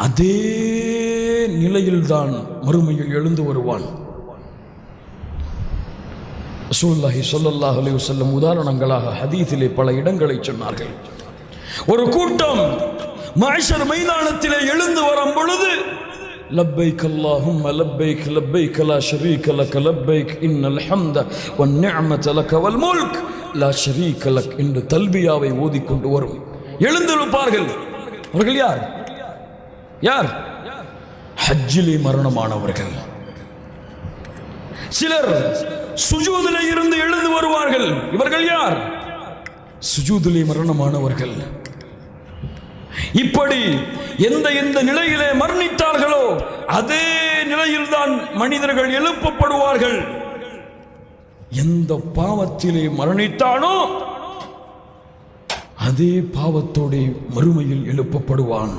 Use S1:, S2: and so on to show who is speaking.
S1: அதே நிலையில்தான் மறுமையில் எழுந்து வருவான். ரசூலுல்லாஹி ஸல்லல்லாஹு அலைஹி வஸல்லம் உதாரணங்களாக ஹதீஸிலே பல இடங்களை சொன்னார்கள். ஒரு கூட்டம் மஹ்ஷர் மைதானத்திலே எழுந்து வரும் பொழுது லப்பைக் அல்லாஹும்ம லப்பைக் லப்பைக் லா ஷரீக லக லப்பைக் இன்னல் ஹம்த வன் நிஅமத லக வல் முல்க் லா ஷரீக லக் என்று தல்பியாவை ஓதிக்கொண்டு வரும் எழுந்திருப்பார்கள். அவர்கள் யார்? யார்? ஹஜ்ஜிலே மரணமானவர்கள். சிலர் சுஜூதிலே இருந்து எழுந்து வருவார்கள். இவர்கள் யார்? சுஜூதிலே மரணமானவர்கள். இப்படி எந்த நிலையிலே மரணித்தார்களோ அதே நிலையில்தான் மனிதர்கள் எழுப்பப்படுவார்கள். எந்த பாவத்திலே மரணித்தானோ அதே பாவத்தோடு மறுமையில் எழுப்பப்படுவான்.